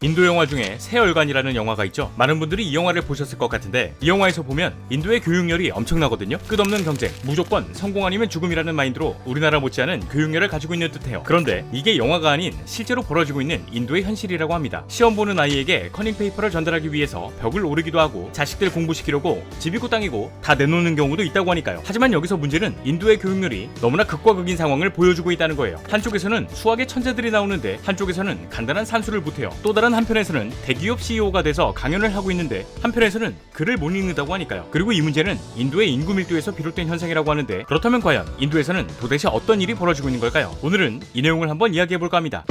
인도 영화 중에 새얼간이라는 영화가 있죠. 많은 분들이 이 영화를 보셨을 것 같은데 이 영화에서 보면 인도의 교육열이 엄청나거든요. 끝없는 경쟁, 무조건 성공 아니면 죽음이라는 마인드로 우리나라 못지않은 교육열을 가지고 있는 듯해요. 그런데 이게 영화가 아닌 실제로 벌어지고 있는 인도의 현실이라고 합니다. 시험 보는 아이에게 커닝 페이퍼를 전달하기 위해서 벽을 오르기도 하고 자식들 공부시키려고 집이고 땅이고 다 내놓는 경우도 있다고 하니까요. 하지만 여기서 문제는 인도의 교육열이 너무나 극과 극인 상황을 보여주고 있다는 거예요. 한쪽에서는 수학의 천재들이 나오는데 한쪽에서는 간단한 산수를 못해요. 또 다른 한편에서는 대기업 CEO가 돼서 강연을 하고 있는데 한편에서는 글을 못 읽는다고 하니까요. 그리고 이 문제는 인도의 인구 밀도에서 비롯된 현상이라고 하는데 그렇다면 과연 인도에서는 도대체 어떤 일이 벌어지고 있는 걸까요? 오늘은 이 내용을 한번 이야기해볼까 합니다.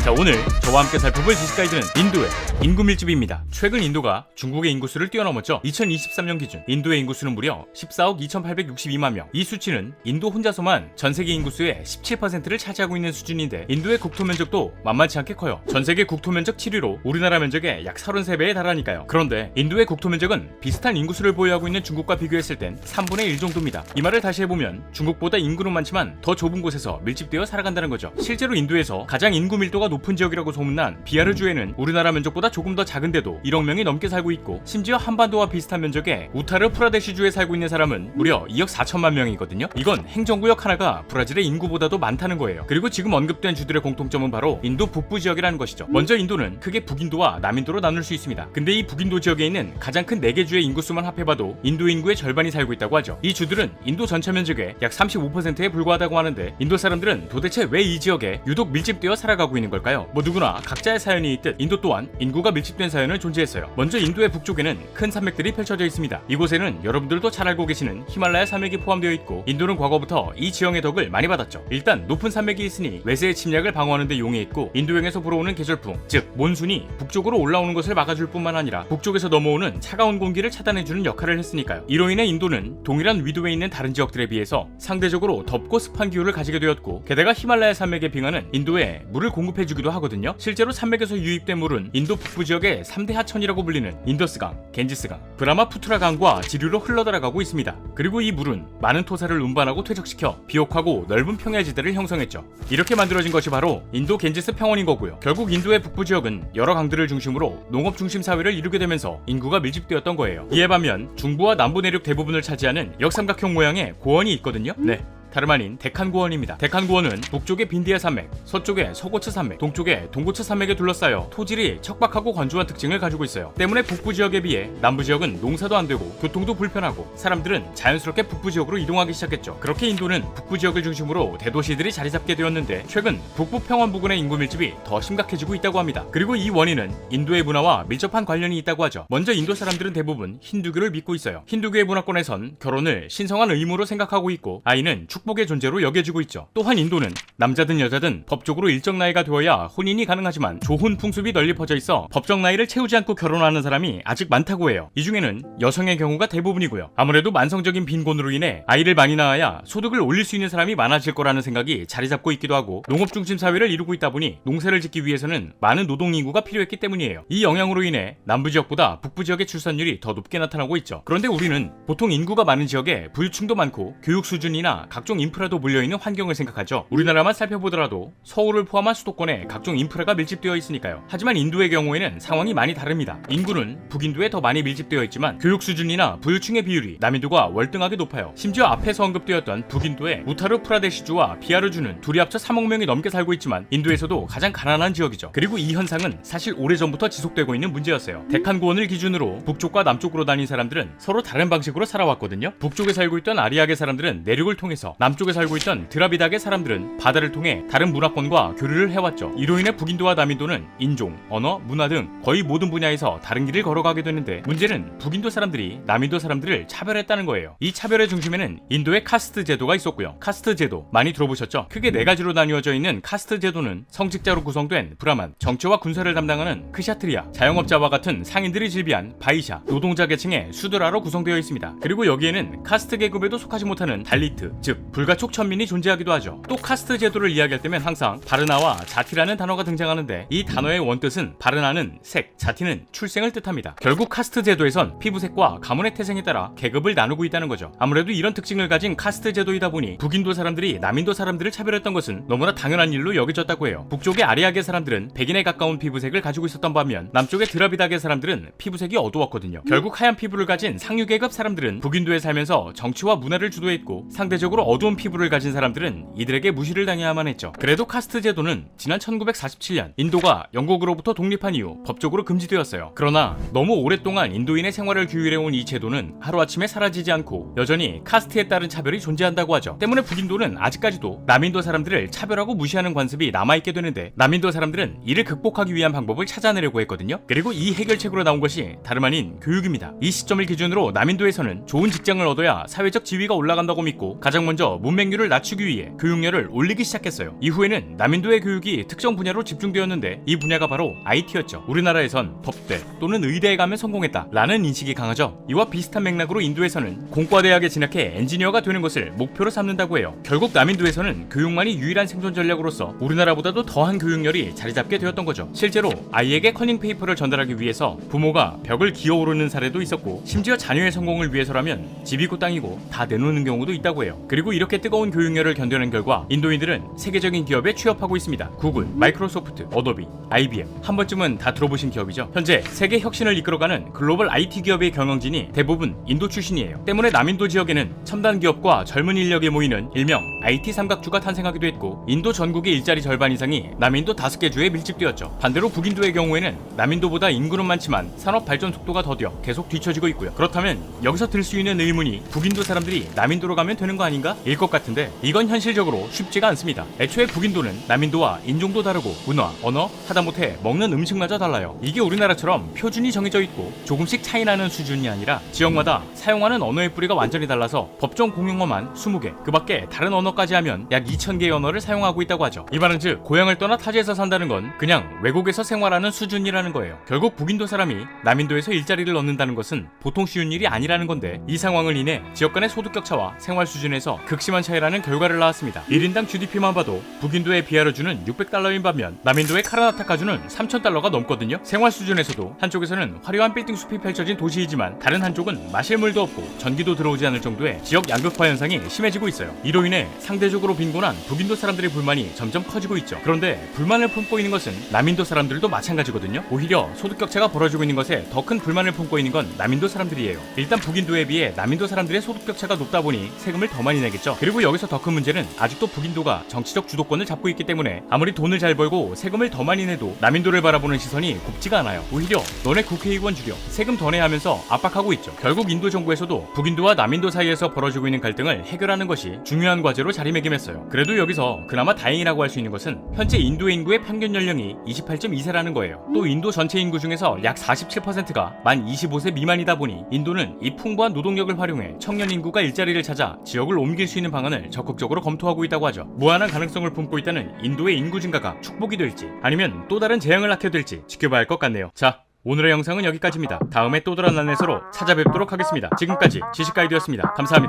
자, 오늘 저와 함께 살펴볼 지식 가이드는 인도의 인구 밀집입니다. 최근 인도가 중국의 인구수를 뛰어넘었죠. 2023년 기준 인도의 인구수는 무려 14억 2862만 명. 이 수치는 인도 혼자서만 전세계 인구수의 17%를 차지하고 있는 수준인데 인도의 국토 면적도 만만치 않게 커요. 전세계 국토 면적 7위로 우리나라 면적의 약 33배에 달하니까요. 그런데 인도의 국토 면적은 비슷한 인구수를 보유하고 있는 중국과 비교했을 땐 3분의 1 정도입니다. 이 말을 다시 해보면 중국보다 인구는 많지만 더 좁은 곳에서 밀집되어 살아간다는 거죠. 실제로 인도에서 가장 인구 밀도가 높은 지역이라고 소문난 비하르주에는 우리나라 면적보다 조금 더 작은데도 1억 명이 넘게 살고 있고 심지어 한반도와 비슷한 면적의 우타르 프라데시주에 살고 있는 사람은 무려 2억 4천만 명이거든요. 이건 행정구역 하나가 브라질의 인구보다도 많다는 거예요. 그리고 지금 언급된 주들의 공통점은 바로 인도 북부 지역이라는 것이죠. 먼저 인도는 크게 북인도와 남인도로 나눌 수 있습니다. 근데 이 북인도 지역에 있는 가장 큰 4개 주의 인구수만 합해봐도 인도 인구의 절반이 살고 있다고 하죠. 이 주들은 인도 전체 면적의 약 35%에 불과하다고 하는데 인도 사람들은 도대체 왜 이 지역에 유독 밀집되어 살아가고 있는 걸까요? 뭐 누구나 각자의 사연이 있듯 인도 또한 인구가 밀집된 사연은 존재했어요. 먼저 인도의 북쪽에는 큰 산맥들이 펼쳐져 있습니다. 이곳에는 여러분들도 잘 알고 계시는 히말라야 산맥이 포함되어 있고 인도는 과거부터 이 지형의 덕을 많이 받았죠. 일단 높은 산맥이 있으니 외세의 침략을 방어하는 데 용이했고 인도양에서 불어오는 계절풍, 즉 몬순이 북쪽으로 올라오는 것을 막아줄 뿐만 아니라 북쪽에서 넘어오는 차가운 공기를 차단해주는 역할을 했으니까요. 이로 인해 인도는 동일한 위도에 있는 다른 지역들에 비해서 상대적으로 덥고 습한 기후를 가지게 되었고 게다가 히말라야 산맥의 빙하는 인도에 물을 공급해주기도 하거든요. 실제로 산맥에서 유입된 물은 인도 북부 지역의 3대 하천이라고 불리는 인더스강, 겐지스강, 브라마푸트라강과 지류로 흘러들어가고 있습니다. 그리고 이 물은 많은 토사를 운반하고 퇴적시켜 비옥하고 넓은 평야지대를 형성했죠. 이렇게 만들어진 것이 바로 인도 겐지스 평원인 거고요. 결국 인도의 북부 지역은 여러 강들을 중심으로 농업 중심 사회를 이루게 되면서 인구가 밀집되었던 거예요. 이에 반면 중부와 남부 내륙 대부분을 차지하는 역삼각형 모양의 고원이 있거든요. 네, 다름 아닌 데칸 고원입니다. 데칸 고원은 북쪽의 빈디아 산맥, 서쪽의 서고츠 산맥, 동쪽의 동고츠 산맥에 둘러싸여 토질이 척박하고 건조한 특징을 가지고 있어요. 때문에 북부 지역에 비해 남부 지역은 농사도 안 되고 교통도 불편하고 사람들은 자연스럽게 북부 지역으로 이동하기 시작했죠. 그렇게 인도는 북부 지역을 중심으로 대도시들이 자리 잡게 되었는데 최근 북부 평원 부근의 인구 밀집이 더 심각해지고 있다고 합니다. 그리고 이 원인은 인도의 문화와 밀접한 관련이 있다고 하죠. 먼저 인도 사람들은 대부분 힌두교를 믿고 있어요. 힌두교의 문화권에선 결혼을 신성한 의무로 생각하고 있고 아이는 축복의 존재로 여겨지고 있죠. 또한 인도는 남자든 여자든 법적으로 일정 나이가 되어야 혼인이 가능하지만 조혼 풍습이 널리 퍼져 있어 법정 나이를 채우지 않고 결혼하는 사람이 아직 많다고 해요. 이 중에는 여성의 경우가 대부분이고요. 아무래도 만성적인 빈곤으로 인해 아이를 많이 낳아야 소득을 올릴 수 있는 사람이 많아질 거라는 생각이 자리 잡고 있기도 하고 농업 중심 사회를 이루고 있다 보니 농사를 짓기 위해서는 많은 노동 인구가 필요했기 때문이에요. 이 영향으로 인해 남부 지역보다 북부 지역의 출산율이 더 높게 나타나고 있죠. 그런데 우리는 보통 인구가 많은 지역에 부유층도 많고 교육 수준이나 각종 인프라도 몰려있는 환경을 생각하죠. 우리나라만 살펴보더라도 서울을 포함한 수도권에 각종 인프라가 밀집되어 있으니까요. 하지만 인도의 경우에는 상황이 많이 다릅니다. 인구는 북인도에 더 많이 밀집되어 있지만 교육 수준이나 부유층의 비율이 남인도가 월등하게 높아요. 심지어 앞에서 언급되었던 북인도의 우타르 프라데시주와 비하르주는 둘이 합쳐 3억 명이 넘게 살고 있지만 인도에서도 가장 가난한 지역이죠. 그리고 이 현상은 사실 오래전부터 지속되고 있는 문제였어요. 데칸 고원을 기준으로 북쪽과 남쪽으로 다닌 사람들은 서로 다른 방식으로 살아왔거든요. 북쪽에 살고 있던 아리아계 사람들은 내륙을 통해서 남쪽에 살고 있던 드라비닥의 사람들은 바다를 통해 다른 문화권과 교류를 해왔죠. 이로 인해 북인도와 남인도는 인종, 언어, 문화 등 거의 모든 분야에서 다른 길을 걸어가게 되는데 문제는 북인도 사람들이 남인도 사람들을 차별했다는 거예요. 이 차별의 중심에는 인도의 카스트 제도가 있었고요. 카스트 제도 많이 들어보셨죠? 크게 4가지로 나뉘어져 있는 카스트 제도는 성직자로 구성된 브라만, 정치와 군사를 담당하는 크샤트리아, 자영업자와 같은 상인들이 질비한 바이샤, 노동자 계층의 수드라로 구성되어 있습니다. 그리고 여기에는 카스트 계급에도 속하지 못하는 달리트, 즉 불가촉 천민이 존재하기도 하죠. 또 카스트 제도를 이야기할 때면 항상 바르나와 자티라는 단어가 등장하는데 이 단어의 원뜻은 바르나는 색, 자티는 출생을 뜻합니다. 결국 카스트 제도에선 피부색과 가문의 태생에 따라 계급을 나누고 있다는 거죠. 아무래도 이런 특징을 가진 카스트 제도이다 보니 북인도 사람들이 남인도 사람들을 차별했던 것은 너무나 당연한 일로 여겨졌다고 해요. 북쪽의 아리아계 사람들은 백인에 가까운 피부색을 가지고 있었던 반면 남쪽의 드라비다계 사람들은 피부색이 어두웠거든요. 결국 하얀 피부를 가진 상류계급 사람들은 북인도에 살면서 정치와 문화를 주도했고 상대적으로 어두운 피부를 가진 사람들은 이들에게 무시를 당해야만 했죠. 그래도 카스트 제도는 지난 1947년 인도가 영국으로부터 독립한 이후 법적으로 금지되었어요. 그러나 너무 오랫동안 인도인의 생활을 규율해온 이 제도는 하루아침에 사라지지 않고 여전히 카스트에 따른 차별이 존재한다고 하죠. 때문에 북인도는 아직까지도 남인도 사람들을 차별하고 무시하는 관습이 남아있게 되는데 남인도 사람들은 이를 극복하기 위한 방법을 찾아내려고 했거든요. 그리고 이 해결책으로 나온 것이 다름 아닌 교육입니다. 이 시점을 기준으로 남인도에서는 좋은 직장을 얻어야 사회적 지위가 올라간다고 믿고 가장 먼저 문맹률을 낮추기 위해 교육열을 올리기 시작했어요. 이후에는 남인도의 교육이 특정 분야로 집중되었는데 이 분야가 바로 IT였죠. 우리나라에선 법대 또는 의대에 가면 성공했다 라는 인식이 강하죠. 이와 비슷한 맥락으로 인도에서는 공과대학에 진학해 엔지니어가 되는 것을 목표로 삼는다고 해요. 결국 남인도에서는 교육만이 유일한 생존 전략으로서 우리나라보다도 더한 교육열이 자리잡게 되었던 거죠. 실제로 아이에게 커닝 페이퍼를 전달하기 위해서 부모가 벽을 기어오르는 사례도 있었고 심지어 자녀의 성공을 위해서라면 집이고 땅이고 다 내놓는 경우도 있다고 해요. 그리고 이렇게 뜨거운 교육열을 견뎌낸 결과 인도인들은 세계적인 기업에 취업하고 있습니다. 구글, 마이크로소프트, 어도비, IBM 한 번쯤은 다 들어보신 기업이죠. 현재 세계 혁신을 이끌어가는 글로벌 IT 기업의 경영진이 대부분 인도 출신이에요. 때문에 남인도 지역에는 첨단 기업과 젊은 인력이 모이는 일명 IT 삼각주가 탄생하기도 했고 인도 전국의 일자리 절반 이상이 남인도 5개 주에 밀집되었죠. 반대로 북인도의 경우에는 남인도보다 인구는 많지만 산업 발전 속도가 더뎌 계속 뒤처지고 있고요. 그렇다면 여기서 들 수 있는 의문이 북인도 사람들이 남인도로 가면 되는 거 아닌가? 일 것 같은데 이건 현실적으로 쉽지가 않습니다. 애초에 북인도는 남인도와 인종도 다르고 문화, 언어, 하다못해 먹는 음식마저 달라요. 이게 우리나라처럼 표준이 정해져 있고 조금씩 차이 나는 수준이 아니라 지역마다 사용하는 언어의 뿌리가 완전히 달라서 법정 공용어만 20개, 그 밖에 다른 언어까지 하면 약 2000개의 언어를 사용하고 있다고 하죠. 이 말은 즉 고향을 떠나 타지에서 산다는 건 그냥 외국에서 생활하는 수준이라는 거예요. 결국 북인도 사람이 남인도에서 일자리를 얻는다는 것은 보통 쉬운 일이 아니라는 건데 이 상황을 인해 지역 간의 소득 격차와 생활 수준에서 극심한 차이라는 결과를 낳았습니다. 1인당 GDP만 봐도 북인도의 비하르주는 600달러인 반면 남인도의 카르나타카주는 3000달러가 넘거든요. 생활 수준에서도 한쪽에서는 화려한 빌딩 숲이 펼쳐진 도시이지만 다른 한쪽은 마실 물도 없고 전기도 들어오지 않을 정도의 지역 양극화 현상이 심해지고 있어요. 이로 인해 상대적으로 빈곤한 북인도 사람들의 불만이 점점 커지고 있죠. 그런데 불만을 품고 있는 것은 남인도 사람들도 마찬가지거든요. 오히려 소득 격차가 벌어지고 있는 것에 더 큰 불만을 품고 있는 건 남인도 사람들이에요. 일단 북인도에 비해 남인도 사람들의 소득 격차가 높다 보니 세금을 더 많이 내겠죠. 그리고 여기서 더 큰 문제는 아직도 북인도가 정치적 주도권을 잡고 있기 때문에 아무리 돈을 잘 벌고 세금을 더 많이 내도 남인도를 바라보는 시선이 곱지가 않아요. 오히려 너네 국회의원 죽여, 세금 더 내 하면서 압박하고 있죠. 결국 인도 정부에서도 북인도와 남인도 사이에서 벌어지고 있는 갈등을 해결하는 것이 중요한 과제로 자리매김했어요. 그래도 여기서 그나마 다행이라고 할 수 있는 것은 현재 인도 인구의 평균 연령이 28.2세라는 거예요. 또 인도 전체 인구 중에서 약 47%가 만 25세 미만이다 보니 인도는 이 풍부한 노동력을 활용해 청년 인구가 일자리를 찾아 지역을 옮길 수 있는 방안을 적극적으로 검토하고 있다고 하죠. 무한한 가능성을 품고 있다는 인도의 인구 증가가 축복이 될지 아니면 또 다른 재앙을 낳게 될지 지켜봐야 할 것 같네요. 자, 오늘의 영상은 여기까지입니다. 다음에 또 다른 안내서로 찾아뵙도록 하겠습니다. 지금까지 지식가이드였습니다. 감사합니다.